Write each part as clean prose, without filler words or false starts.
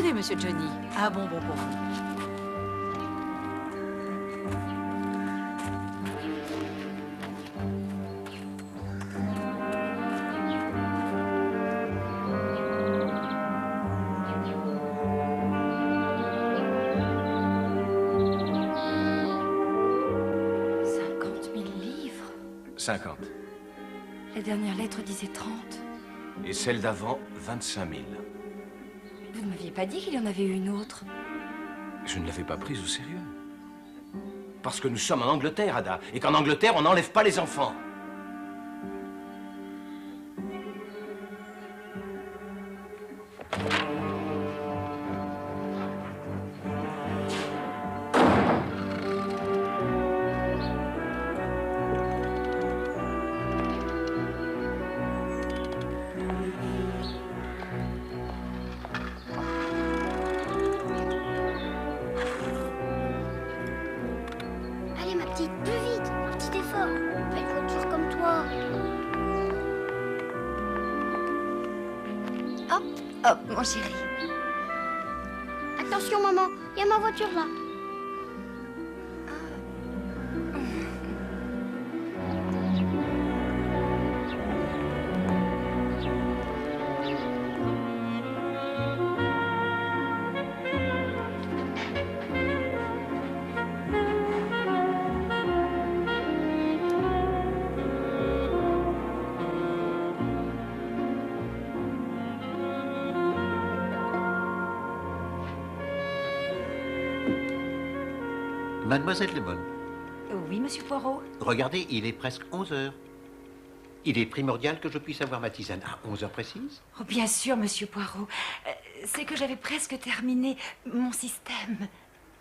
Tenez, monsieur Johnny, un bonbon pour vous. Livres. 50. La dernière lettre disait 30. Et celle d'avant, 25 000. Vous ne m'aviez pas dit qu'il y en avait une autre. Je ne l'avais pas prise au sérieux. Parce que nous sommes en Angleterre, Ada. Et qu'en Angleterre, on n'enlève pas les enfants. Allez, ma petite, plus vite. Un petit effort. Fais une voiture comme toi. Hop, hop, mon chéri. Attention, maman. Il y a ma voiture là. Mademoiselle Lemon, Oui, monsieur Poirot. regardez, il est presque 11 heures. Il est primordial que je puisse avoir ma tisane à 11 heures précises. Oh, bien sûr, monsieur Poirot. C'est que j'avais presque terminé mon système.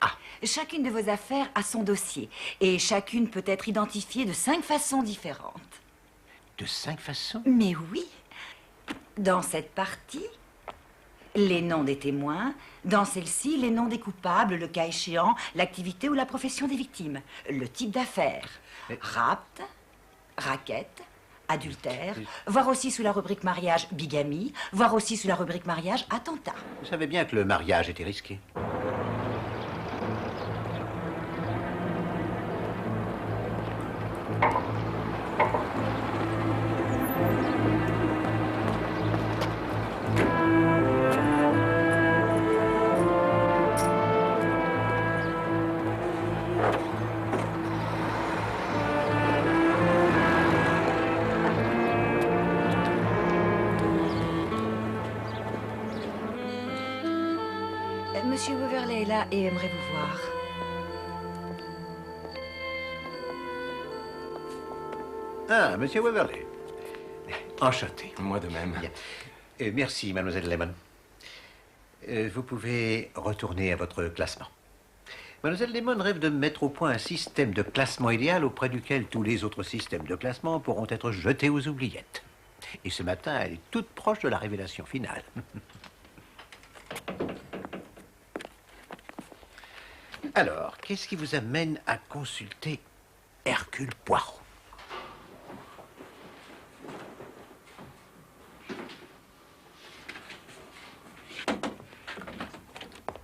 Ah. Chacune de vos affaires a son dossier. Et chacune peut être identifiée de 5 façons différentes. De 5 façons? Mais oui. Dans cette partie, les noms des témoins. Dans celle-ci, les noms des coupables, le cas échéant, l'activité ou la profession des victimes. Le type d'affaires. Rapt, racket, adultère. Voir aussi sous la rubrique mariage, bigamie. Voir aussi sous la rubrique mariage, attentat. Vous savez bien que le mariage était risqué. Monsieur Weverley est là et aimerait vous voir. Ah, monsieur Weverley. Enchanté. Moi de même. Bien. Merci, mademoiselle Lemon. Vous pouvez retourner à votre classement. Mademoiselle Lemon rêve de mettre au point un système de classement idéal auprès duquel tous les autres systèmes de classement pourront être jetés aux oubliettes. Et ce matin, elle est toute proche de la révélation finale. Alors, qu'est-ce qui vous amène à consulter Hercule Poirot?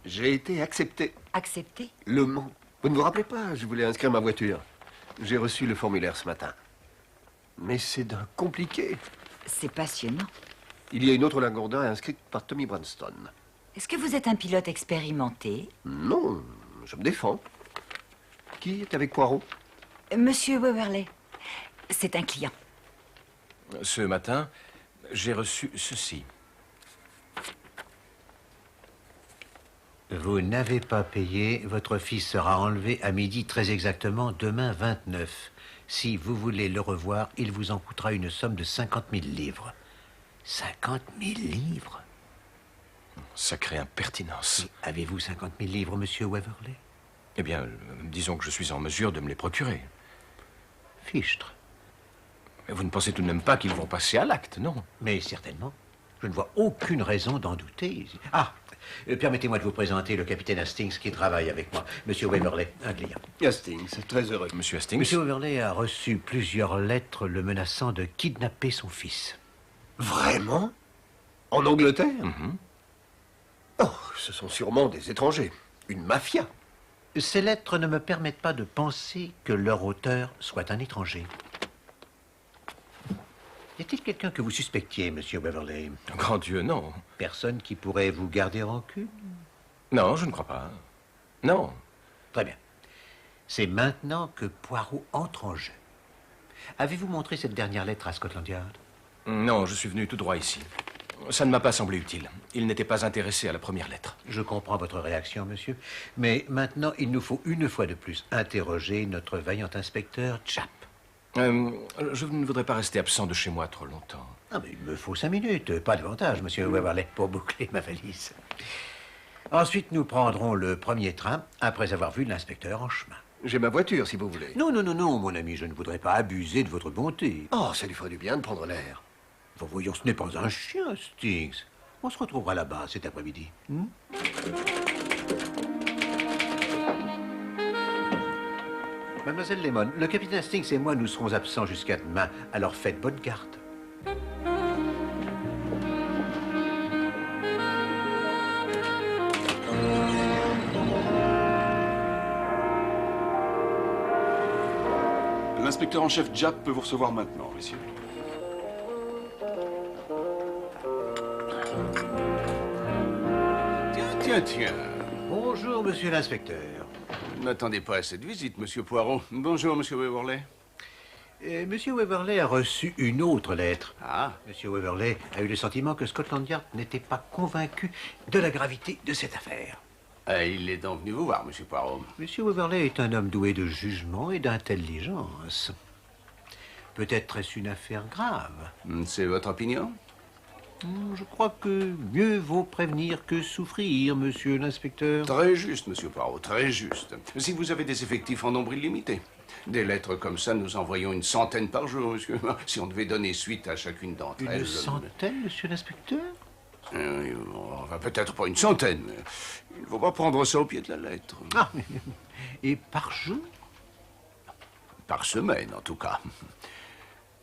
J'ai été accepté. Accepté? Le Mans. Vous ne vous rappelez pas, je voulais inscrire ma voiture. J'ai reçu le formulaire ce matin. Mais c'est d'un compliqué. C'est passionnant. Il y a une autre Lagondin inscrite par Tommy Branston. Est-ce que vous êtes un pilote expérimenté? Non, je me défends. Qui est avec Poirot? Monsieur Weverley, c'est un client. Ce matin, j'ai reçu ceci. Vous n'avez pas payé. Votre fils sera enlevé à midi très exactement demain 29. Si vous voulez le revoir, il vous en coûtera une somme de 50 000 livres. 50 000 livres? Sacrée impertinence. Avez-vous 50 000 livres, monsieur Weverley? Eh bien, disons que je suis en mesure de me les procurer. Fichtre. Mais vous ne pensez tout de même pas qu'ils vont passer à l'acte, non? Mais certainement. Je ne vois aucune raison d'en douter. Ah, permettez-moi de vous présenter le capitaine Hastings qui travaille avec moi. Monsieur Weverley, un client. Hastings, très heureux. Monsieur Hastings? Monsieur Weverley a reçu plusieurs lettres le menaçant de kidnapper son fils. Vraiment? En Angleterre? Oh, ce sont sûrement des étrangers. Une mafia. Ces lettres ne me permettent pas de penser que leur auteur soit un étranger. Y a-t-il quelqu'un que vous suspectiez, monsieur Waverley? Grand Dieu, non. Personne qui pourrait vous garder rancune? Non, je ne crois pas. Non. Très bien. C'est maintenant que Poirot entre en jeu. Avez-vous montré cette dernière lettre à Scotland Yard? Non, je suis venu tout droit ici. Ça ne m'a pas semblé utile. Il n'était pas intéressé à la première lettre. Je comprends votre réaction, monsieur. Mais maintenant, il nous faut une fois de plus interroger notre vaillant inspecteur Japp. Je ne voudrais pas rester absent de chez moi trop longtemps. Ah, mais il me faut 5 minutes, pas davantage, monsieur Waverley, pour boucler ma valise. Ensuite, nous prendrons le premier train après avoir vu l'inspecteur en chemin. J'ai ma voiture, si vous voulez. Non, non, non, non, mon ami, je ne voudrais pas abuser de votre bonté. Oh, ça lui ferait du bien de prendre l'air. Voyons, ce n'est pas un chien, Stinks. On se retrouvera là-bas cet après-midi. Mademoiselle Lemon, le capitaine Stinks et moi, nous serons absents jusqu'à demain, alors faites bonne garde. L'inspecteur en chef Japp peut vous recevoir maintenant, messieurs. Tiens. Bonjour, monsieur l'inspecteur. N'attendez pas à cette visite, monsieur Poirot. Bonjour, monsieur Waverley. Monsieur Waverley a reçu une autre lettre. Ah. Monsieur Waverley a eu le sentiment que Scotland Yard n'était pas convaincu de la gravité de cette affaire. Il est donc venu vous voir, monsieur Poirot. Monsieur Waverley est un homme doué de jugement et d'intelligence. Peut-être est-ce une affaire grave. C'est votre opinion? Je crois que mieux vaut prévenir que souffrir, monsieur l'inspecteur. Très juste, monsieur Poirot, très juste. Si vous avez des effectifs en nombre illimité. Des lettres comme ça, nous envoyons une centaine par jour, monsieur. Si on devait donner suite à chacune d'entre elles... Une centaine, monsieur l'inspecteur? Enfin, peut-être pas une centaine, mais il ne faut pas prendre ça au pied de la lettre. Ah, et par jour? Par semaine, en tout cas.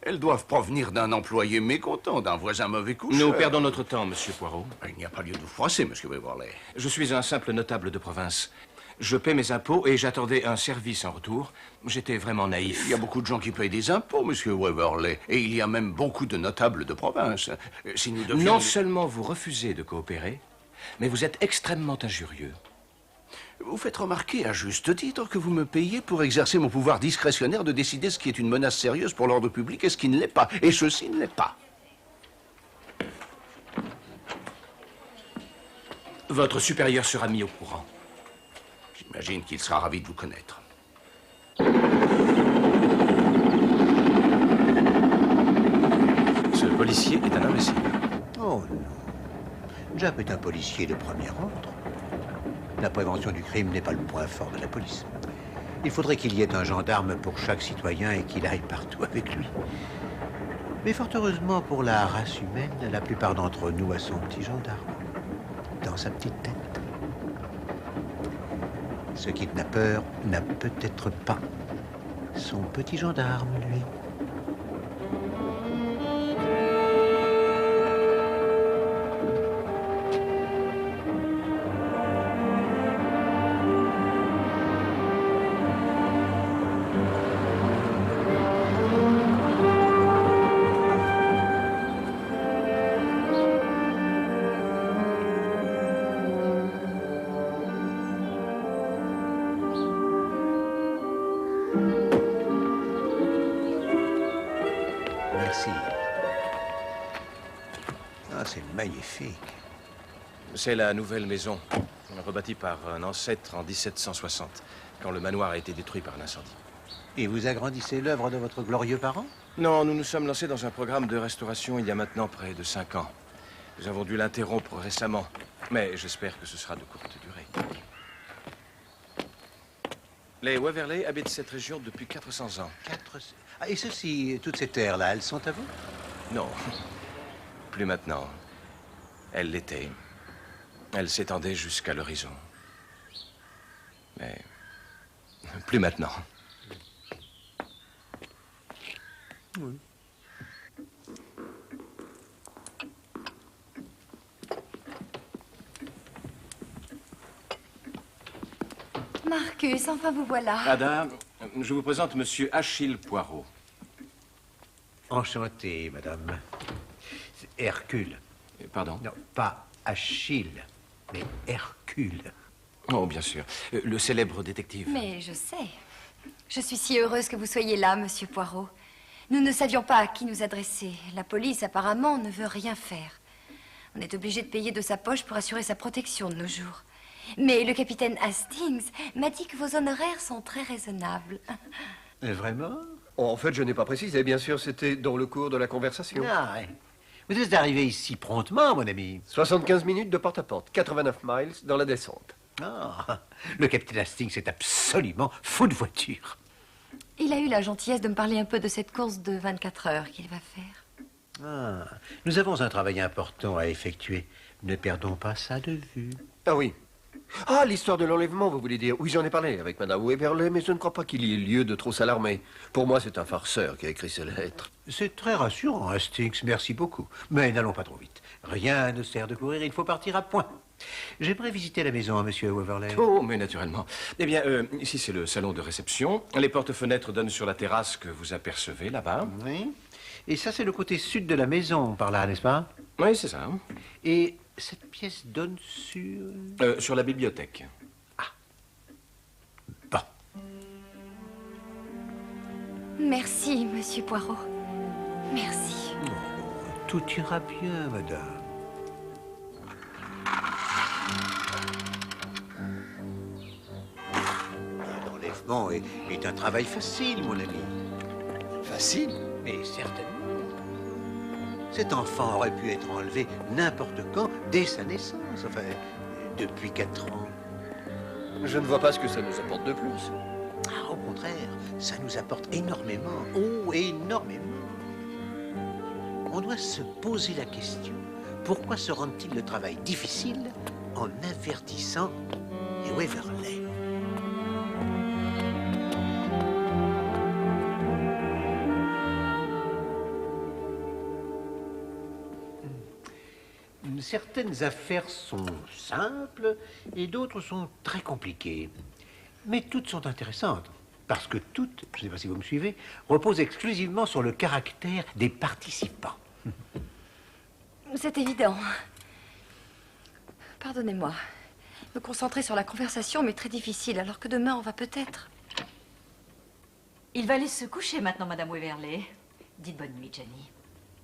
Elles doivent provenir d'un employé mécontent, d'un voisin mauvais coucheur. Nous perdons notre temps, monsieur Poirot. Il n'y a pas lieu de vous froisser, monsieur Waverley. Je suis un simple notable de province. Je paie mes impôts et j'attendais un service en retour. J'étais vraiment naïf. Il y a beaucoup de gens qui payent des impôts, monsieur Waverley. Et il y a même beaucoup de notables de province. Si nous devions... Non seulement vous refusez de coopérer, mais vous êtes extrêmement injurieux. Vous faites remarquer à juste titre que vous me payez pour exercer mon pouvoir discrétionnaire de décider ce qui est une menace sérieuse pour l'ordre public et ce qui ne l'est pas. Et ceci ne l'est pas. Votre supérieur sera mis au courant. J'imagine qu'il sera ravi de vous connaître. Ce policier est un imbécile. Oh non. Japp est un policier de premier ordre. La prévention du crime n'est pas le point fort de la police. Il faudrait qu'il y ait un gendarme pour chaque citoyen et qu'il aille partout avec lui. Mais fort heureusement pour la race humaine, la plupart d'entre nous a son petit gendarme dans sa petite tête. Ce kidnappeur n'a peut-être pas son petit gendarme, lui. Merci. Ah, c'est magnifique. C'est la nouvelle maison, rebâtie par un ancêtre en 1760, quand le manoir a été détruit par l'incendie. Et vous agrandissez l'œuvre de votre glorieux parent? Non, nous nous sommes lancés dans un programme de restauration il y a maintenant près de 5 ans. Nous avons dû l'interrompre récemment, mais j'espère que ce sera de courte durée. Les Waverley habitent cette région depuis 400 ans. Ah, et ceci, toutes ces terres-là, elles sont à vous? Non, plus maintenant. Elles l'étaient. Elles s'étendaient jusqu'à l'horizon. Mais plus maintenant. Oui. Marcus, enfin vous voilà. Ada, je vous présente Monsieur Achille Poirot. Enchanté, madame. C'est Hercule. Pardon? Non, pas Achille, mais Hercule. Oh, bien sûr. Le célèbre détective. Mais je sais. Je suis si heureuse que vous soyez là, monsieur Poirot. Nous ne savions pas à qui nous adresser. La police, apparemment, ne veut rien faire. On est obligé de payer de sa poche pour assurer sa protection de nos jours. Mais le capitaine Hastings m'a dit que vos honoraires sont très raisonnables. Vraiment? En fait, je n'ai pas précisé. Bien sûr, c'était dans le cours de la conversation. Ah, ouais. Vous êtes arrivé ici promptement, mon ami. 75 minutes de porte-à-porte, 89 miles dans la descente. Ah, le capitaine Hastings est absolument fou de voiture. Il a eu la gentillesse de me parler un peu de cette course de 24 heures qu'il va faire. Ah, nous avons un travail important à effectuer. Ne perdons pas ça de vue. Ah oui. Ah, l'histoire de l'enlèvement, vous voulez dire? Oui, j'en ai parlé avec Madame Weberley, mais je ne crois pas qu'il y ait lieu de trop s'alarmer. Pour moi, c'est un farceur qui a écrit ces lettres. C'est très rassurant, Hastings, merci beaucoup. Mais n'allons pas trop vite. Rien ne sert de courir, il faut partir à point. J'aimerais visiter la maison, monsieur Weberley. Oh, mais naturellement. Eh bien, ici, c'est le salon de réception. Les portes-fenêtres donnent sur la terrasse que vous apercevez là-bas. Oui. Et ça, c'est le côté sud de la maison, par là, n'est-ce pas? Oui, c'est ça. Et cette pièce donne sur... Sur la bibliothèque. Bon. Merci, monsieur Poirot. Merci. Tout ira bien, madame. L'enlèvement est un travail facile, mon ami. Facile? Mais certainement. Cet enfant aurait pu être enlevé n'importe quand, dès sa naissance. Enfin, depuis 4 ans. Je ne vois pas ce que ça nous apporte de plus. Ah, au contraire, ça nous apporte énormément. Oh, énormément. On doit se poser la question. Pourquoi se rend-il le travail difficile en avertissant les Weberley? Certaines affaires sont simples et d'autres sont très compliquées. Mais toutes sont intéressantes. Parce que toutes, je ne sais pas si vous me suivez, reposent exclusivement sur le caractère des participants. C'est évident. Pardonnez-moi. Me concentrer sur la conversation m'est très difficile, alors que demain, on va peut-être... Il va aller se coucher maintenant, Madame Weberley. Dites bonne nuit, Johnny.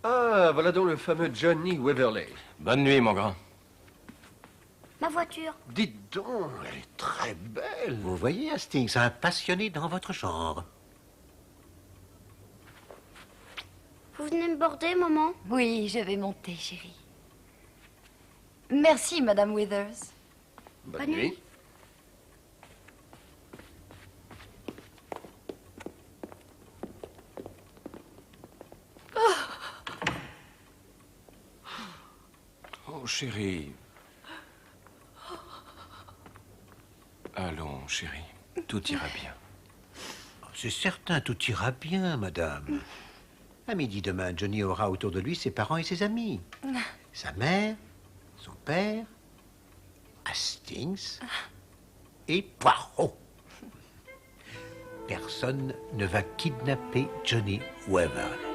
Ah, voilà donc le fameux Johnny Weberley. Bonne nuit, mon grand. Ma voiture. Dites donc, elle est très belle. Vous voyez, Hastings, un passionné dans votre genre. Vous venez me border, maman? Oui, je vais monter, chérie. Merci, Madame Withers. Bonne nuit. Oh, chérie. Allons, chérie. Tout ira bien. C'est certain, tout ira bien, madame. À midi demain, Johnny aura autour de lui ses parents et ses amis. Sa mère, son père, Hastings et Poirot. Personne ne va kidnapper Johnny Weberley.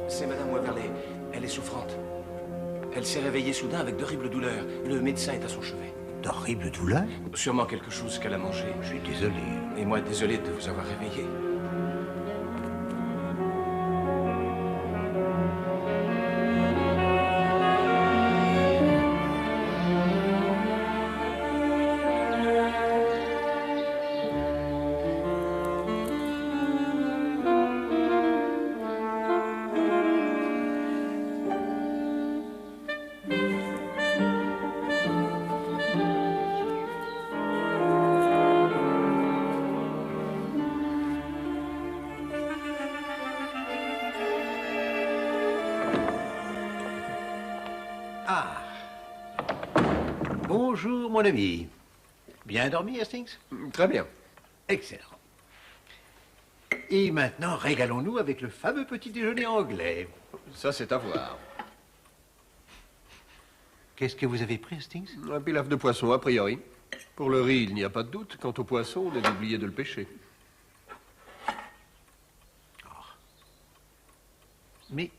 C'est Madame Weberley. Elle est souffrante. Elle s'est réveillée soudain avec d'horribles douleurs. Le médecin est à son chevet. D'horribles douleurs? Sûrement quelque chose qu'elle a mangé. Je suis désolé. Et moi, désolé de vous avoir réveillé. Bonjour, mon ami. Bien dormi, Hastings? Très bien. Excellent. Et maintenant, régalons-nous avec le fameux petit déjeuner anglais. Ça, c'est à voir. Qu'est-ce que vous avez pris, Hastings? Un pilaf de poisson, a priori. Pour le riz, il n'y a pas de doute. Quant au poisson, on a oublié de le pêcher. Mais,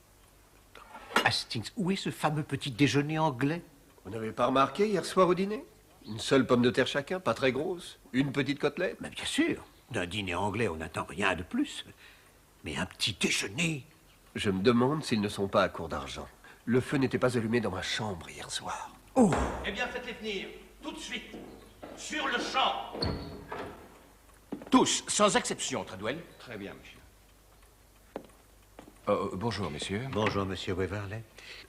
Hastings, où est ce fameux petit déjeuner anglais? Vous n'avez pas remarqué hier soir au dîner? Une seule pomme de terre chacun, pas très grosse. Une petite côtelette. Mais bien sûr, d'un dîner anglais, on n'attend rien de plus. Mais un petit déjeuner? Je me demande s'ils ne sont pas à court d'argent. Le feu n'était pas allumé dans ma chambre hier soir. Oh! Eh bien, faites-les venir, tout de suite, sur le champ. Tous, sans exception, Treadwell. Très bien, monsieur. Bonjour, messieurs. Bonjour, monsieur Waverley.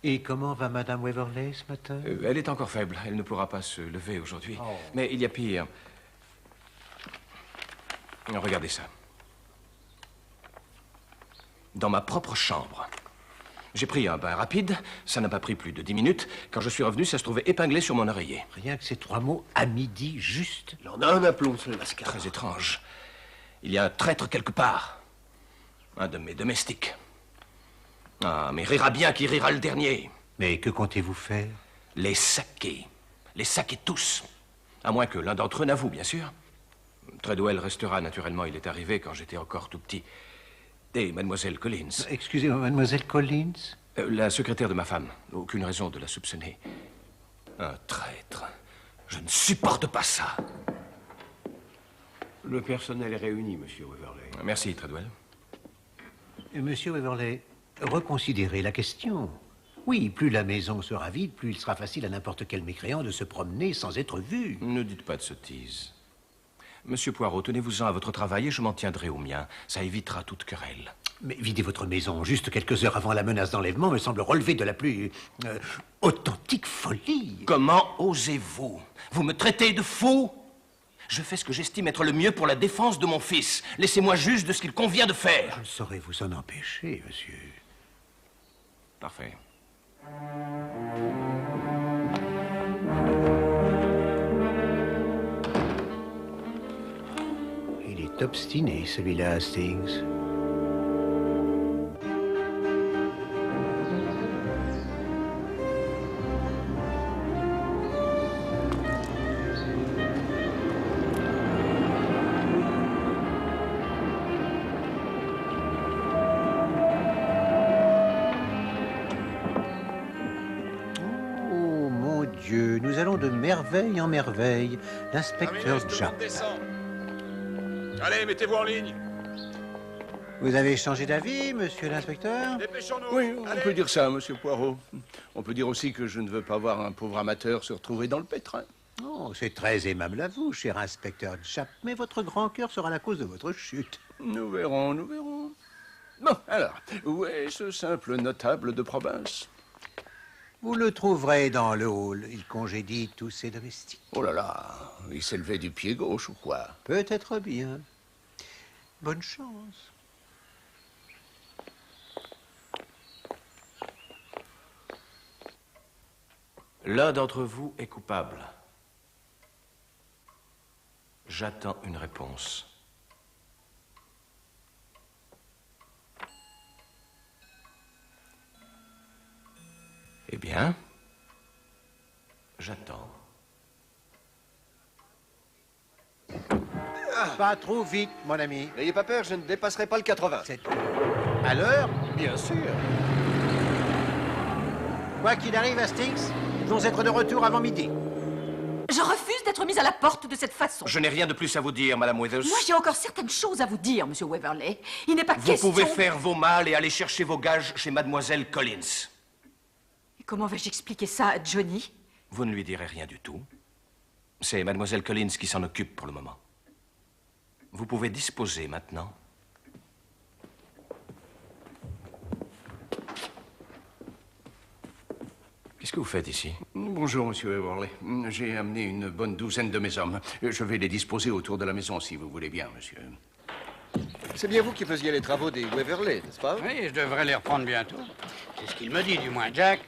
Et comment va Madame Waverley ce matin? Elle est encore faible. Elle ne pourra pas se lever aujourd'hui. Mais il y a pire. Regardez ça. Dans ma propre chambre. J'ai pris un bain rapide. Ça n'a pas pris plus de 10 minutes. Quand je suis revenu, ça se trouvait épinglé sur mon oreiller. Rien que ces 3 mots, à midi, juste. Il en a un aplomb sur le mascara. Très étrange. Il y a un traître quelque part. Un de mes domestiques. Ah, mais rira bien qui rira le dernier. Mais que comptez-vous faire? Les saquer. Les saquer tous. À moins que l'un d'entre eux n'avoue, bien sûr. Treadwell restera, naturellement. Il est arrivé quand j'étais encore tout petit. Et mademoiselle Collins. Excusez-moi, mademoiselle Collins? La secrétaire de ma femme. Aucune raison de la soupçonner. Un traître. Je ne supporte pas ça. Le personnel est réuni, monsieur Waverley. Merci, Treadwell. Monsieur Waverley, reconsidérez la question. Oui, plus la maison sera vide, plus il sera facile à n'importe quel mécréant de se promener sans être vu. Ne dites pas de sottises. Monsieur Poirot, tenez-vous-en à votre travail et je m'en tiendrai au mien. Ça évitera toute querelle. Mais vider votre maison juste quelques heures avant la menace d'enlèvement me semble relever de la plus authentique folie. Comment osez-vous? Vous me traitez de fou? Je fais ce que j'estime être le mieux pour la défense de mon fils. Laissez-moi juge de ce qu'il convient de faire. Je ne saurais vous en empêcher, monsieur. Parfait. Il est obstiné, celui-là, Hastings. Oh, mon Dieu, nous allons de merveille en merveille. L'inspecteur Japp. Allez, mettez-vous en ligne. Vous avez changé d'avis, monsieur l'inspecteur? Dépêchons-nous. Oui, on peut dire ça, monsieur Poirot. On peut dire aussi que je ne veux pas voir un pauvre amateur se retrouver dans le pétrin. Oh, c'est très aimable à vous, cher inspecteur Japp, mais votre grand cœur sera la cause de votre chute. Nous verrons, nous verrons. Bon, alors, où est ce simple notable de province? Vous le trouverez dans le hall. Il congédie tous ses domestiques. Oh là là, il s'est levé du pied gauche ou quoi? Peut-être bien. Bonne chance. L'un d'entre vous est coupable. J'attends une réponse. Eh bien, j'attends. Pas trop vite, mon ami. N'ayez pas peur, je ne dépasserai pas le 80. C'est à l'heure. Bien sûr. Quoi qu'il arrive, Hastings, nous devons être de retour avant midi. Je refuse d'être mise à la porte de cette façon. Je n'ai rien de plus à vous dire, Madame Withers. Moi, j'ai encore certaines choses à vous dire, Monsieur Waverley. Il n'est pas question... Vous pouvez faire vos malles et aller chercher vos gages chez Mademoiselle Collins. Et comment vais-je expliquer ça à Johnny? Vous ne lui direz rien du tout. C'est Mademoiselle Collins qui s'en occupe pour le moment. Vous pouvez disposer maintenant. Qu'est-ce que vous faites ici? Bonjour, monsieur Waverley. J'ai amené une bonne douzaine de mes hommes. Je vais les disposer autour de la maison, si vous voulez bien, monsieur. C'est bien vous qui faisiez les travaux des Waverley, n'est-ce pas? Oui, je devrais les reprendre bientôt. C'est ce qu'il me dit, du moins, Jack.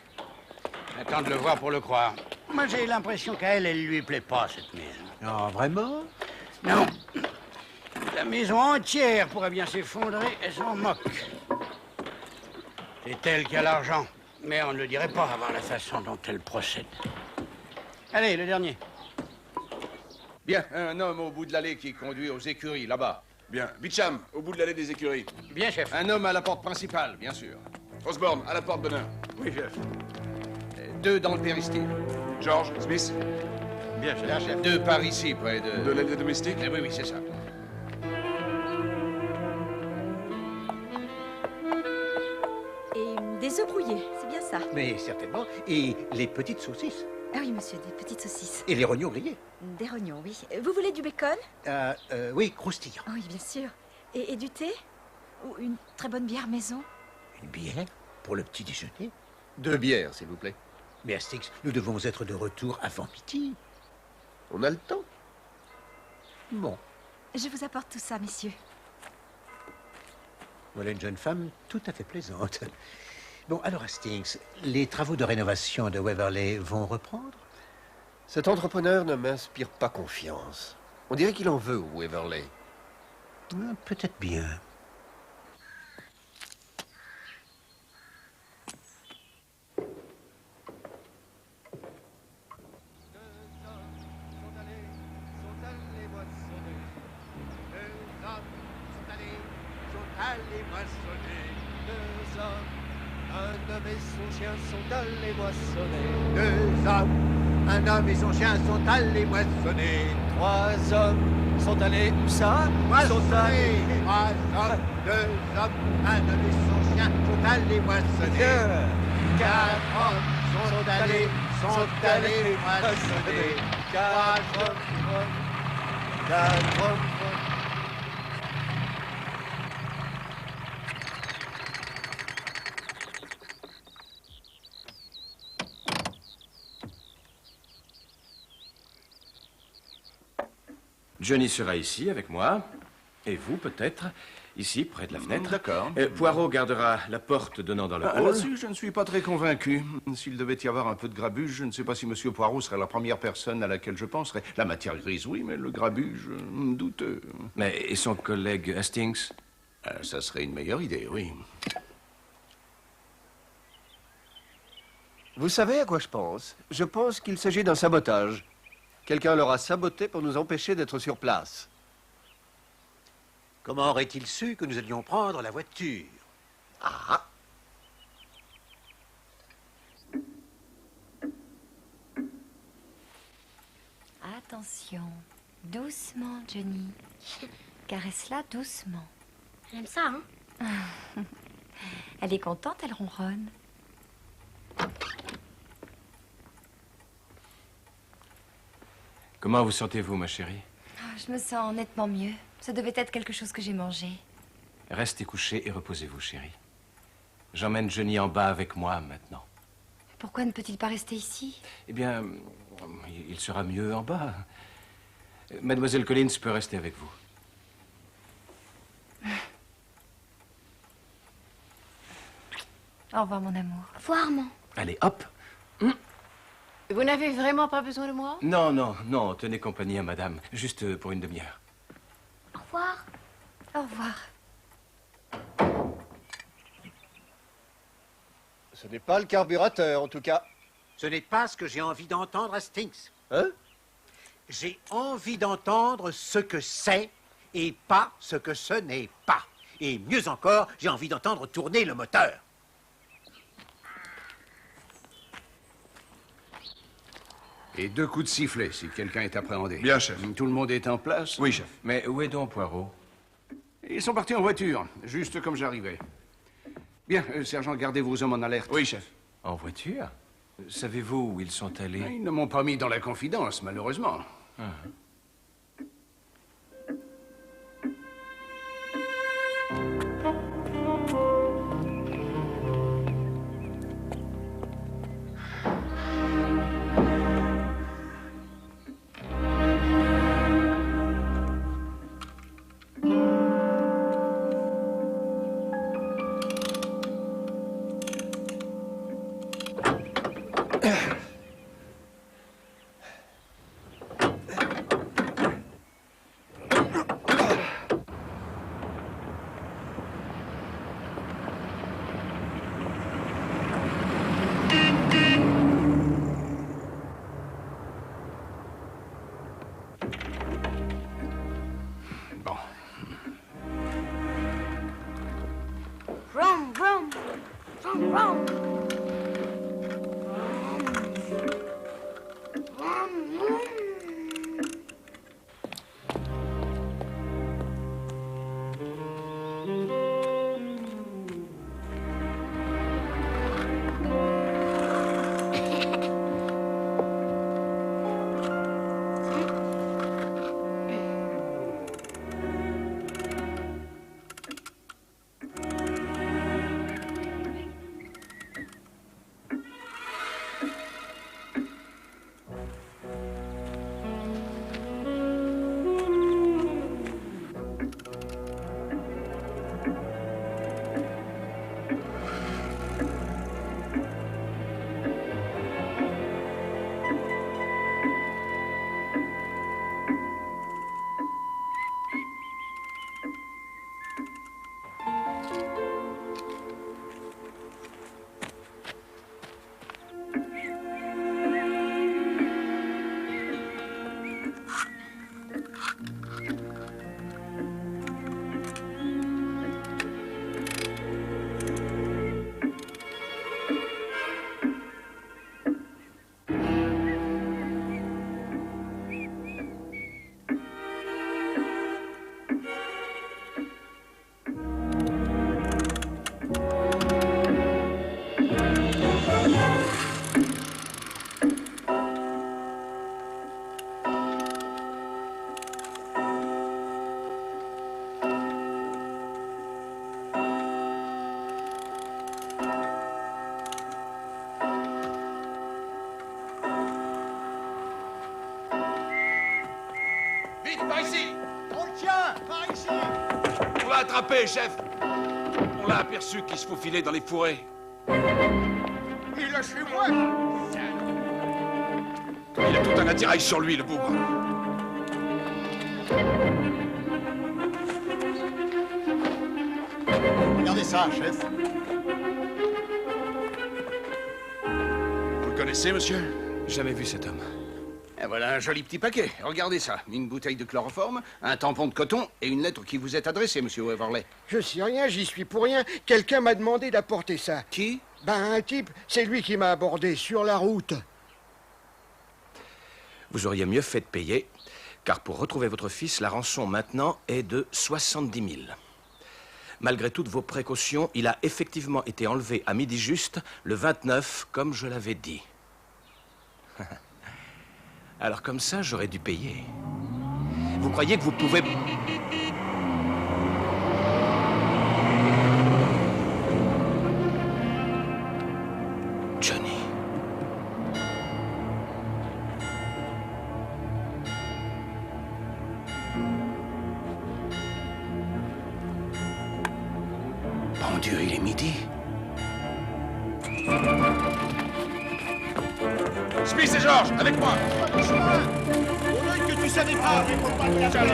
J'attends de le voir pour le croire. Moi, j'ai l'impression qu'à elle, elle lui plaît pas, cette maison. Non, vraiment? Non. La maison entière pourrait bien s'effondrer, elle s'en moque. C'est elle qui a l'argent, mais on ne le dirait pas avant la façon dont elle procède. Allez, le dernier. Bien, un homme au bout de l'allée qui conduit aux écuries, là-bas. Bien. Bicham, au bout de l'allée des écuries. Bien, chef. Un homme à la porte principale, bien sûr. Osborne, à la porte d'honneur. Oui, chef. 2 dans le péristyle. George, Smith, Bien, chef. 2 par ici, près de... de l'aile des domestiques. Eh oui, oui, c'est ça. Et des œufs brouillés, c'est bien ça. Mais certainement. Et les petites saucisses. Ah oui, monsieur, des petites saucisses. Et les rognons grillés. Des rognons, oui. Vous voulez du bacon? Oui, croustillant. Oui, bien sûr. Et du thé? Ou une très bonne bière maison? Une bière pour le petit déjeuner. 2 bières, s'il vous plaît. Mais Hastings, nous devons être de retour avant midi. On a le temps. Bon, Je vous apporte tout ça, messieurs. voilà une jeune femme tout à fait plaisante. Bon, alors Hastings, les travaux de rénovation de Waverley vont reprendre? Cet entrepreneur ne m'inspire pas confiance. On dirait qu'il en veut, Waverley. Peut-être bien. Un homme et son chien sont allés moissonner. 2 hommes, un homme et son chien sont allés moissonner. 3 hommes sont allés où ça? Moissonner. 3 hommes, 2 hommes, un homme et son chien sont allés moissonner. 4 hommes sont allés moissonner. 4 hommes, 4 hommes. Johnny sera ici avec moi. Et vous, peut-être, ici, près de la fenêtre. D'accord. Poirot gardera la porte donnant dans le hall. Là-dessus, je ne suis pas très convaincu. S'il devait y avoir un peu de grabuge, je ne sais pas si M. Poirot serait la première personne à laquelle je penserais. La matière grise, oui, mais le grabuge, douteux. Mais et son collègue Hastings? Ça serait une meilleure idée, oui. Vous savez à quoi je pense? Je pense qu'il s'agit d'un sabotage. Quelqu'un leur a saboté pour nous empêcher d'être sur place. Comment aurait-il su que nous allions prendre la voiture? Ah! Attention. Doucement, Johnny. Caresse-la doucement. Elle aime ça, hein? Elle est contente, elle ronronne. Comment vous sentez-vous, ma chérie? Je me sens nettement mieux. Ça devait être quelque chose que j'ai mangé. Restez couchée et reposez-vous, chérie. J'emmène Johnny en bas avec moi maintenant. Pourquoi ne peut-il pas rester ici? Eh bien, il sera mieux en bas. Mademoiselle Collins peut rester avec vous. Au revoir, mon amour. Au revoir, Armand. Allez, hop. Vous n'avez vraiment pas besoin de moi? Non, non, non, tenez compagnie à madame. Juste pour une demi-heure. Au revoir. Au revoir. Ce n'est pas le carburateur, en tout cas. Ce n'est pas ce que j'ai envie d'entendre, Hastings. Hein? J'ai envie d'entendre ce que c'est et pas ce que ce n'est pas. Et mieux encore, j'ai envie d'entendre tourner le moteur. Et 2 coups de sifflet, si quelqu'un est appréhendé. Bien, chef. Tout le monde est en place? Oui, chef. Mais où est donc Poirot? Ils sont partis en voiture, juste comme j'arrivais. Bien, sergent, gardez vos hommes en alerte. Oui, chef. En voiture? Savez-vous où ils sont allés? Ils ne m'ont pas mis dans la confidence, malheureusement. Ah. Vite, par ici! On le tient! Par ici! On l'a attrapé, chef! On l'a aperçu qui se faufilait dans les fourrés. Il est chez moi! Il a tout un attirail sur lui, le bougre. Regardez ça, chef. Vous le connaissez, monsieur? Jamais vu cet homme. Et voilà un joli petit paquet. Regardez ça. Une bouteille de chloroforme, un tampon de coton et une lettre qui vous est adressée, monsieur Waverley. Je sais rien, j'y suis pour rien. Quelqu'un m'a demandé d'apporter ça. Qui? Ben, un type, c'est lui qui m'a abordé sur la route. Vous auriez mieux fait de payer, car pour retrouver votre fils, la rançon maintenant est de 70 000. Malgré toutes vos précautions, il a effectivement été enlevé à midi juste, le 29, comme je l'avais dit. Alors comme ça, j'aurais dû payer. Vous croyez que vous pouvez... Johnny. Bon Dieu, il est midi. Smith et George, avec moi! Que tu savais pas, mais faut pas te la faire.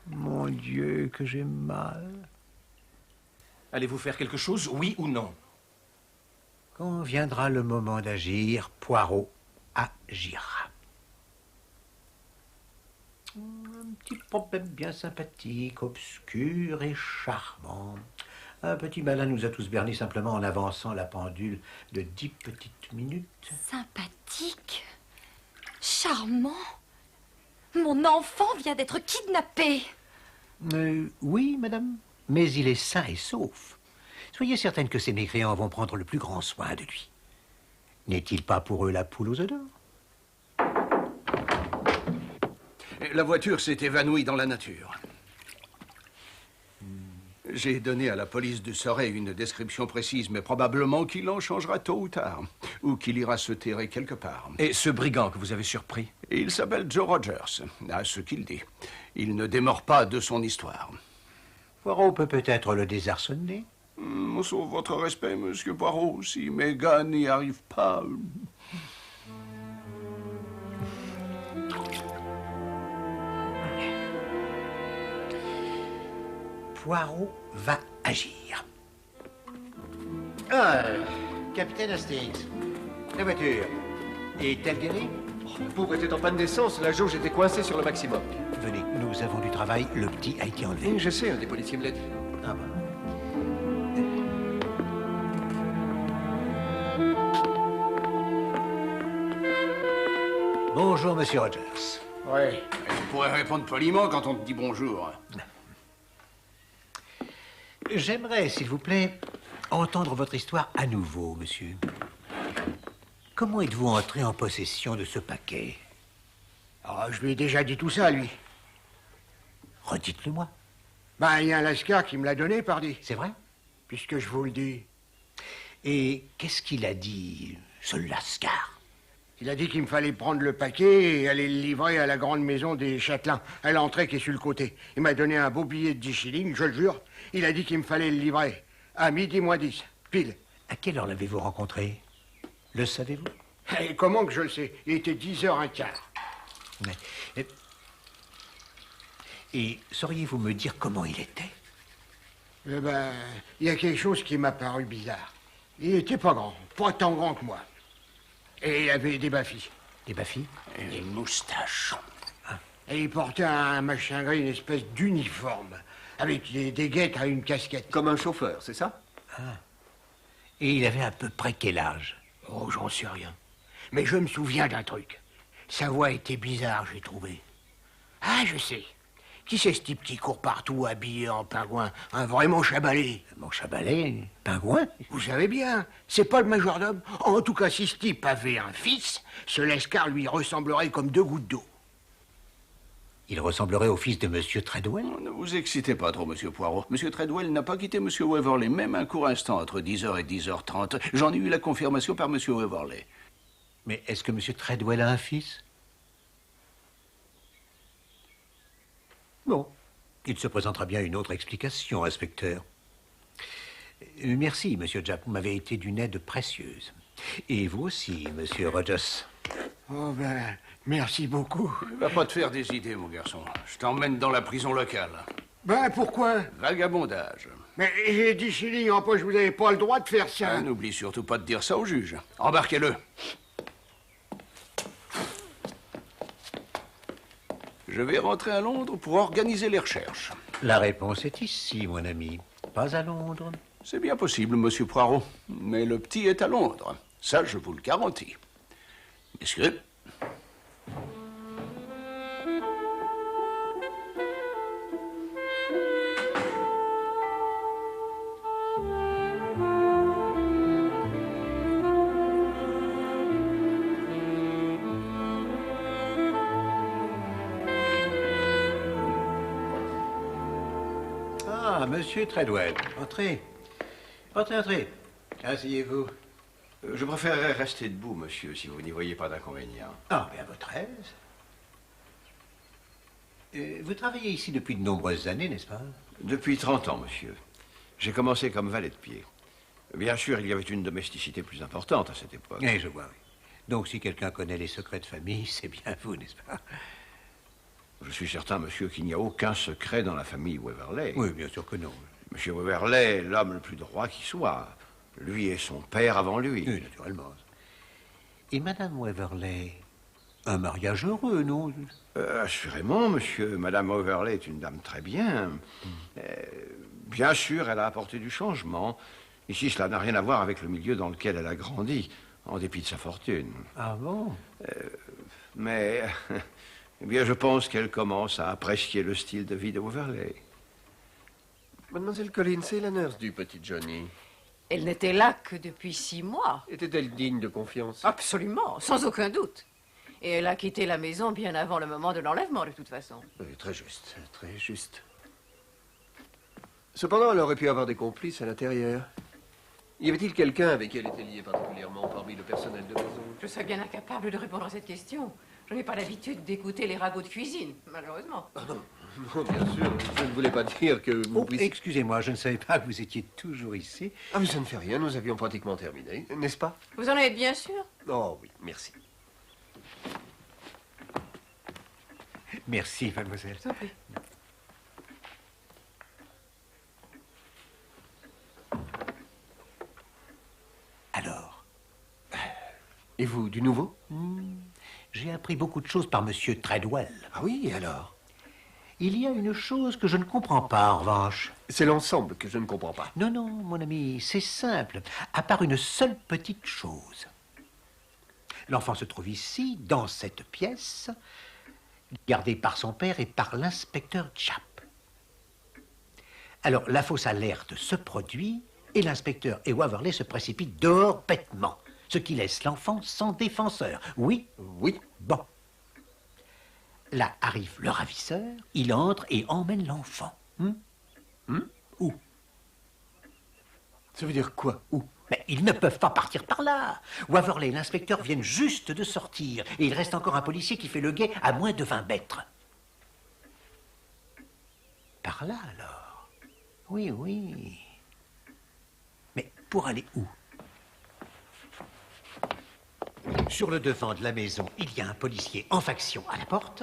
Mon Dieu, que j'ai mal. Allez-vous faire quelque chose, oui ou non? Quand viendra le moment d'agir, Poirot agira. Un petit problème bien sympathique, obscur et charmant. Un petit malin nous a tous bernis simplement en avançant la pendule de 10 petites minutes. Sympathique, charmant. Mon enfant vient d'être kidnappé. Oui, madame, mais il est sain et sauf. Soyez certaine que ces mécréants vont prendre le plus grand soin de lui. N'est-il pas pour eux la poule aux œufs d'or? La voiture s'est évanouie dans la nature. J'ai donné à la police du Surrey une description précise, mais probablement qu'il en changera tôt ou tard, ou qu'il ira se terrer quelque part. Et ce brigand que vous avez surpris? Il s'appelle Joe Rogers, à ce qu'il dit. Il ne démord pas de son histoire. Poirot peut peut-être le désarçonner. Sauf votre respect, monsieur Poirot, si Megan n'y arrive pas... Poirot va agir. Ah, capitaine Hastings, la voiture est-elle guérie? Le pauvre était en panne d'essence, la jauge était coincée sur le maximum. Venez, nous avons du travail, le petit a été enlevé. Oui, je sais, un des policiers me l'a dit. Ah bon. Bonjour, monsieur Rogers. Oui. Tu pourrais répondre poliment quand on te dit bonjour. J'aimerais, s'il vous plaît, entendre votre histoire à nouveau, monsieur. Comment êtes-vous entré en possession de ce paquet? Ah, je lui ai déjà dit tout ça, lui. Redites-le-moi. Ben, il y a un lascar qui me l'a donné, pardi. C'est vrai? Puisque je vous le dis. Et qu'est-ce qu'il a dit, ce lascar? Il a dit qu'il me fallait prendre le paquet et aller le livrer à la grande maison des Châtelains, à l'entrée qui est sur le côté. Il m'a donné un beau billet de 10 shillings, je le jure. Il a dit qu'il me fallait le livrer à midi moins 10, pile. À quelle heure l'avez-vous rencontré? Le savez-vous? Et comment que je le sais? Il était 10h15. Et sauriez-vous me dire comment il était? Eh ben, il y a quelque chose qui m'a paru bizarre. Il était pas grand, pas tant grand que moi. Et il avait des baffis. Des baffis? Et une moustache. Et il portait un machin gris, une espèce d'uniforme, avec des guettes à une casquette. Comme un chauffeur, c'est ça? Ah. Et il avait à peu près quel âge? Oh, j'en sais rien. Mais je me souviens d'un truc. Sa voix était bizarre, j'ai trouvé. Ah, je sais. Qui c'est ce type qui court partout habillé en pingouin? Un vrai Manchabalé. Manchabalé? Pingouin? Vous savez bien, c'est pas le majordome. En tout cas, si ce type avait un fils, ce lascar lui ressemblerait comme deux gouttes d'eau. Il ressemblerait au fils de Monsieur Treadwell? Ne vous excitez pas trop, Monsieur Poirot. Monsieur Treadwell n'a pas quitté Monsieur Waverley, même un court instant, entre 10h et 10h30. J'en ai eu la confirmation par Monsieur Waverley. Mais est-ce que Monsieur Treadwell a un fils? Bon. Il se présentera bien une autre explication, inspecteur. Merci, Monsieur Jack. Vous m'avez été d'une aide précieuse. Et vous aussi, Monsieur Rogers. Oh ben, merci beaucoup. Va pas te faire des idées, mon garçon. Je t'emmène dans la prison locale. Ben, pourquoi? Vagabondage. Mais j'ai 10 shillings en poche, vous n'avez pas le droit de faire ça. Ah, n'oublie surtout pas de dire ça au juge. Embarquez-le. Je vais rentrer à Londres pour organiser les recherches. La réponse est ici, mon ami. Pas à Londres. C'est bien possible, Monsieur Poirot. Mais le petit est à Londres. Ça, je vous le garantis. Messieurs. Ah, Monsieur Treadwell, entrez. Entrez. Asseyez-vous. Je préférerais rester debout, monsieur, si vous n'y voyez pas d'inconvénient. Ah, mais à votre aise. Vous travaillez ici depuis de nombreuses années, n'est-ce pas? Depuis 30 ans, monsieur. J'ai commencé comme valet de pied. Bien sûr, il y avait une domesticité plus importante à cette époque. Oui, je vois, oui. Donc, si quelqu'un connaît les secrets de famille, c'est bien vous, n'est-ce pas? Je suis certain, monsieur, qu'il n'y a aucun secret dans la famille Waverley. Oui, bien sûr que non. Monsieur Waverley est l'homme le plus droit qui soit. Lui et son père avant lui. Oui, naturellement. Et Madame Waverley, un mariage heureux, non? Assurément, monsieur. Madame Waverley est une dame très bien. Bien sûr, elle a apporté du changement. Ici, cela n'a rien à voir avec le milieu dans lequel elle a grandi, en dépit de sa fortune. Ah bon? Mais, eh bien, je pense qu'elle commence à apprécier le style de vie de Waverley. Mademoiselle Collins, c'est la nurse du petit Johnny. Elle n'était là que depuis 6 mois. Était-elle digne de confiance? Absolument, sans aucun doute. Et elle a quitté la maison bien avant le moment de l'enlèvement, de toute façon. Oui, très juste, très juste. Cependant, elle aurait pu avoir des complices à l'intérieur. Y avait-il quelqu'un avec qui elle était liée particulièrement parmi le personnel de maison? Je serais bien incapable de répondre à cette question. Je n'ai pas l'habitude d'écouter les ragots de cuisine, malheureusement. Ah non. Non, bien sûr, je ne voulais pas dire que vous puissiez... Excusez-moi, je ne savais pas que vous étiez toujours ici. Ah, mais ça ne fait rien, nous avions pratiquement terminé, n'est-ce pas? Vous en êtes bien sûr? Oh oui, merci. Merci, mademoiselle. Et vous, du nouveau? J'ai appris beaucoup de choses par Monsieur Treadwell. Ah oui, et alors? Il y a une chose que je ne comprends pas, en revanche. C'est l'ensemble que je ne comprends pas. Non, non, mon ami, c'est simple. À part une seule petite chose. L'enfant se trouve ici, dans cette pièce, gardé par son père et par l'inspecteur Chap. Alors, la fausse alerte se produit et l'inspecteur et Waverley se précipitent dehors bêtement, ce qui laisse l'enfant sans défenseur. Oui? Oui. Bon. Là arrive le ravisseur, il entre et emmène l'enfant. Où? Ça veut dire quoi? Où? Mais ils ne peuvent pas partir par là. Waverley et l'inspecteur viennent juste de sortir et il reste encore un policier qui fait le guet à moins de 20 mètres. Par là, alors? Oui, oui. Mais pour aller où? Sur le devant de la maison, il y a un policier en faction à la porte.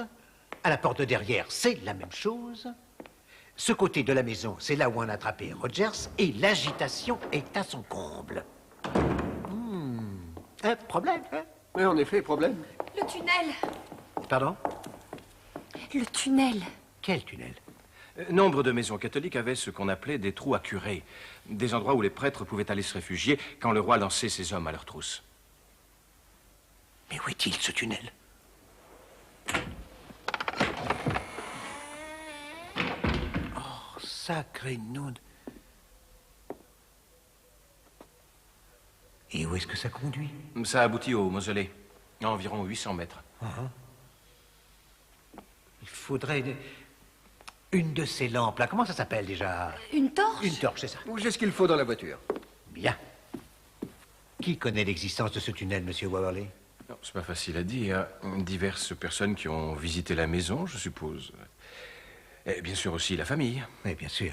À la porte de derrière, c'est la même chose. Ce côté de la maison, c'est là où on a attrapé Rogers et l'agitation est à son comble. Un problème, hein? Oui, en effet, problème. Le tunnel. Pardon? Le tunnel. Quel tunnel? Nombre de maisons catholiques avaient ce qu'on appelait des trous à curés, des endroits où les prêtres pouvaient aller se réfugier quand le roi lançait ses hommes à leur trousse. Mais où est-il, ce tunnel? Oh, sacré nom de... Et où est-ce que ça conduit? Ça aboutit au mausolée, à environ 800 mètres. Il faudrait une de ces lampes, là. Comment ça s'appelle, déjà? Une torche? Une torche, c'est ça. J'ai ce qu'il faut dans la voiture. Bien. Qui connaît l'existence de ce tunnel, monsieur Waverley? C'est pas facile à dire. Diverses personnes qui ont visité la maison, je suppose. Et bien sûr aussi la famille. Oui, bien sûr.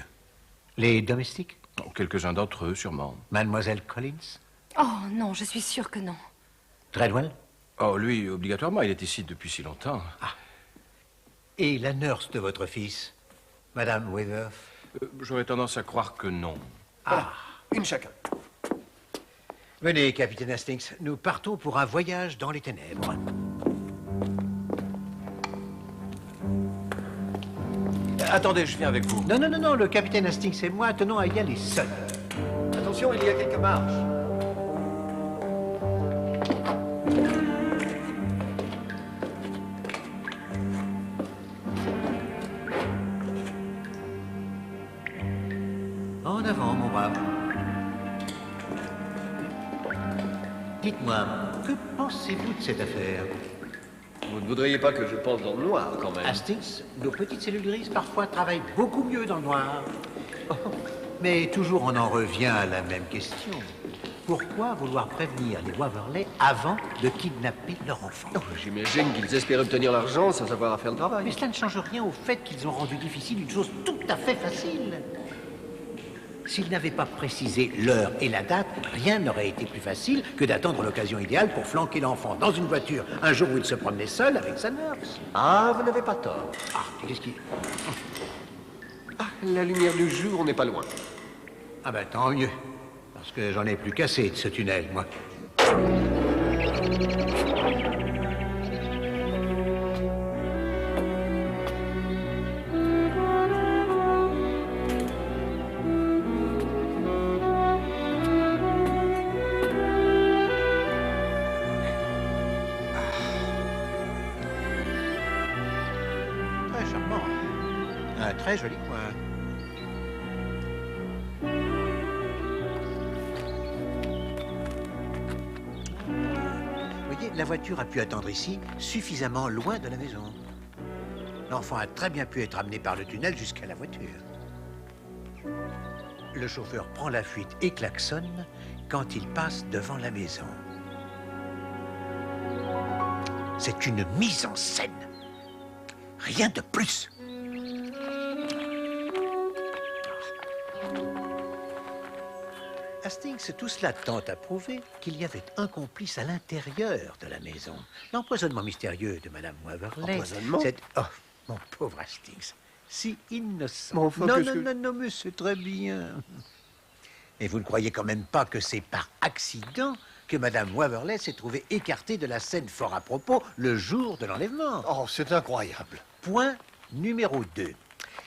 Les domestiques? Quelques-uns d'entre eux, sûrement. Mademoiselle Collins? Oh non, je suis sûre que non. Treadwell? Oh, lui, obligatoirement, il est ici depuis si longtemps. Ah. Et la nurse de votre fils, Madame Witherf? J'aurais tendance à croire que non. Voilà, une chacun. Venez, capitaine Hastings, nous partons pour un voyage dans les ténèbres. Attendez, je viens avec vous. Non, non, non, non, le capitaine Hastings et moi tenons à y aller seuls. Attention, il y a quelques marches. En avant, mon brave. Dites-moi, que pensez-vous de cette affaire? Vous ne voudriez pas que je pense dans le noir, quand même. Hastings, nos petites cellules grises parfois travaillent beaucoup mieux dans le noir. Mais toujours on en revient à la même question. Pourquoi vouloir prévenir les Waverley avant de kidnapper leur enfant? J'imagine qu'ils espéraient obtenir l'argent sans avoir à faire le travail. Mais cela ne change rien au fait qu'ils ont rendu difficile une chose tout à fait facile. S'ils n'avaient pas précisé l'heure et la date, rien n'aurait été plus facile que d'attendre l'occasion idéale pour flanquer l'enfant dans une voiture un jour où il se promenait seul avec sa nurse. Ah, vous n'avez pas tort. Ah, qu'est-ce qui... Ah, la lumière du jour, on n'est pas loin. Ah ben, tant mieux. Parce que j'en ai plus qu'assez de ce tunnel, moi. Très charmant. Un très joli coin. Voyez, la voiture a pu attendre ici, suffisamment loin de la maison. L'enfant a très bien pu être amené par le tunnel jusqu'à la voiture. Le chauffeur prend la fuite et klaxonne quand il passe devant la maison. C'est une mise en scène. Rien de plus. Hastings, tout cela tend à prouver qu'il y avait un complice à l'intérieur de la maison. L'empoisonnement mystérieux de Madame Waverley... Empoisonnement? Oh, mon pauvre Hastings, si innocent. Mais enfin, non, qu'est-ce non, que- non, non, mais c'est très bien. Et vous ne croyez quand même pas que c'est par accident que Madame Waverley s'est trouvée écartée de la scène fort à propos le jour de l'enlèvement? Oh, c'est incroyable. Point numéro 2.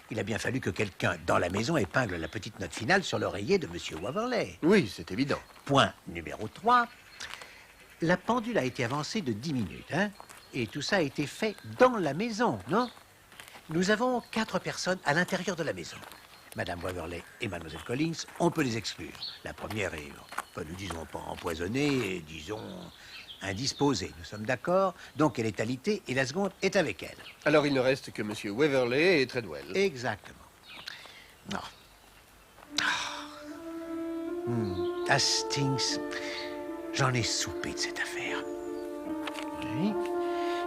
Il a bien fallu que quelqu'un dans la maison épingle la petite note finale sur l'oreiller de Monsieur Waverley. Oui, c'est évident. Point numéro 3. La pendule a été avancée de 10 minutes, hein? Et tout ça a été fait dans la maison, non? Nous avons 4 personnes à l'intérieur de la maison. Madame Waverley et Mademoiselle Collins, on peut les exclure. La première est, enfin, nous disons pas empoisonnée, disons indisposée. Nous sommes d'accord? Donc elle est alitée et la seconde est avec elle. Alors il ne reste que Monsieur Waverley et Treadwell. Exactement. Hastings, j'en ai soupé de cette affaire. Oui.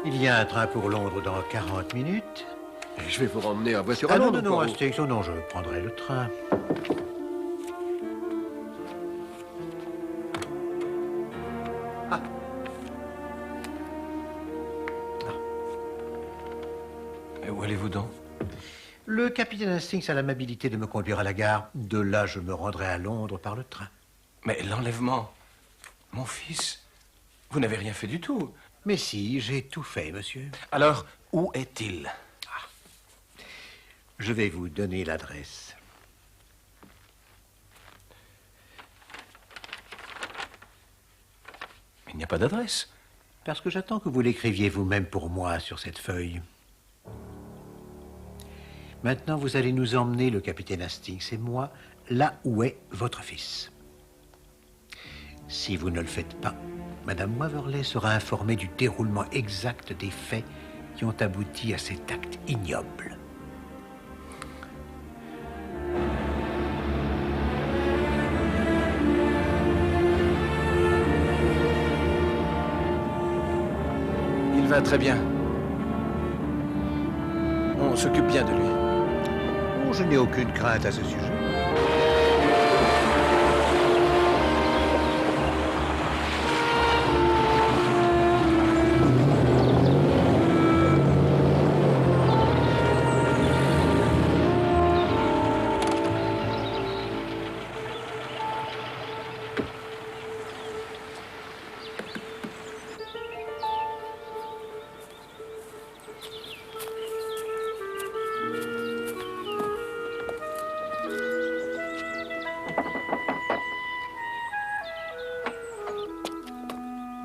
Il y a un train pour Londres dans 40 minutes. Et je vais vous ramener en voiture à à Londres. Londres. Non, Hastings, non, je prendrai le train. Et où allez-vous donc? Le capitaine Hastings a l'amabilité de me conduire à la gare. De là, je me rendrai à Londres par le train. Mais l'enlèvement... Mon fils, vous n'avez rien fait du tout. Mais si, j'ai tout fait, monsieur. Alors, où est-il? Je vais vous donner l'adresse. Il n'y a pas d'adresse. Parce que j'attends que vous l'écriviez vous-même pour moi sur cette feuille. Maintenant, vous allez nous emmener, le capitaine Hastings et moi, là où est votre fils. Si vous ne le faites pas, Madame Waverley sera informée du déroulement exact des faits qui ont abouti à cet acte ignoble. Il va très bien. On s'occupe bien de lui. Oh, je n'ai aucune crainte à ce sujet.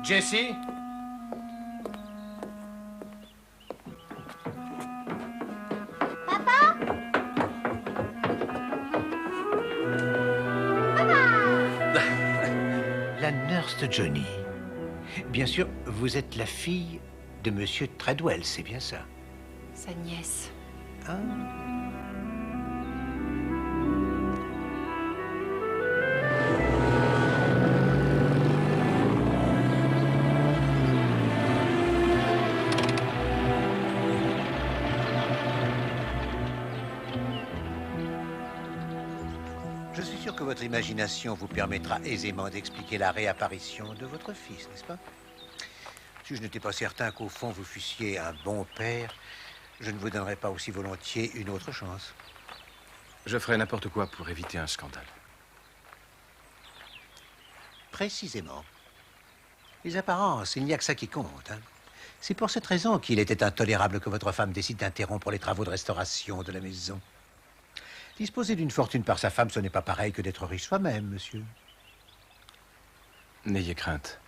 Jessie? Papa? La nurse de Johnny. Bien sûr, vous êtes la fille de Monsieur Treadwell, c'est bien ça? Sa nièce. Ah. Je suis sûr que votre imagination vous permettra aisément d'expliquer la réapparition de votre fils, n'est-ce pas? Si je n'étais pas certain qu'au fond vous fussiez un bon père, je ne vous donnerais pas aussi volontiers une autre chance. Je ferai n'importe quoi pour éviter un scandale. Précisément. Les apparences, il n'y a que ça qui compte, hein. C'est pour cette raison qu'il était intolérable que votre femme décide d'interrompre les travaux de restauration de la maison. Disposer d'une fortune par sa femme, ce n'est pas pareil que d'être riche soi-même, monsieur. N'ayez crainte.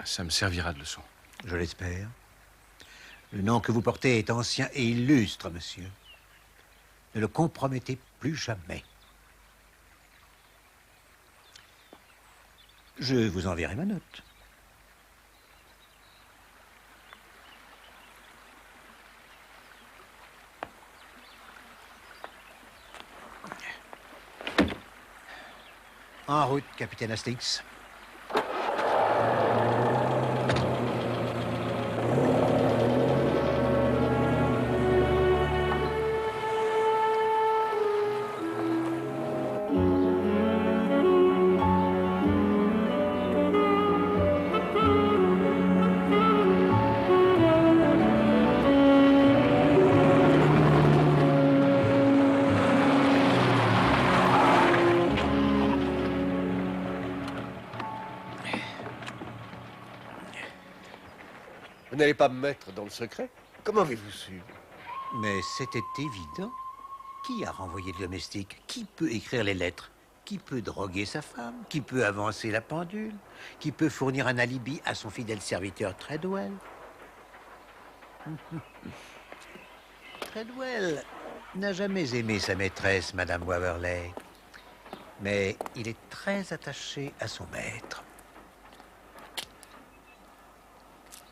Ça me servira de leçon. Je l'espère. Le nom que vous portez est ancien et illustre, monsieur. Ne le compromettez plus jamais. Je vous enverrai ma note. En route, capitaine Hastings. Vous n'allez pas me mettre dans le secret? Comment avez-vous su? Mais c'était évident. Qui a renvoyé le domestique? Qui peut écrire les lettres? Qui peut droguer sa femme? Qui peut avancer la pendule? Qui peut fournir un alibi à son fidèle serviteur Treadwell? Treadwell n'a jamais aimé sa maîtresse, Madame Waverley. Mais il est très attaché à son maître.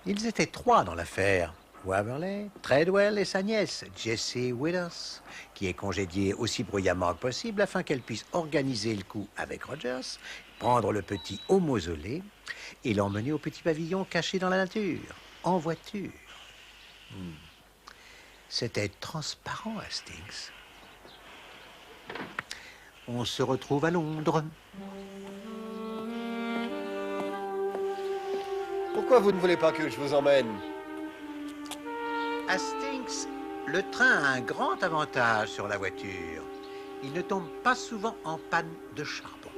Ils étaient trois dans l'affaire. Waverley, Treadwell et sa nièce, Jessie Withers, qui est congédiée aussi bruyamment que possible afin qu'elle puisse organiser le coup avec Rogers, prendre le petit au mausolée et l'emmener au petit pavillon caché dans la nature, en voiture. C'était transparent, Hastings. On se retrouve à Londres. Pourquoi vous ne voulez pas que je vous emmène? Hastings, le train a un grand avantage sur la voiture. Il ne tombe pas souvent en panne de charbon.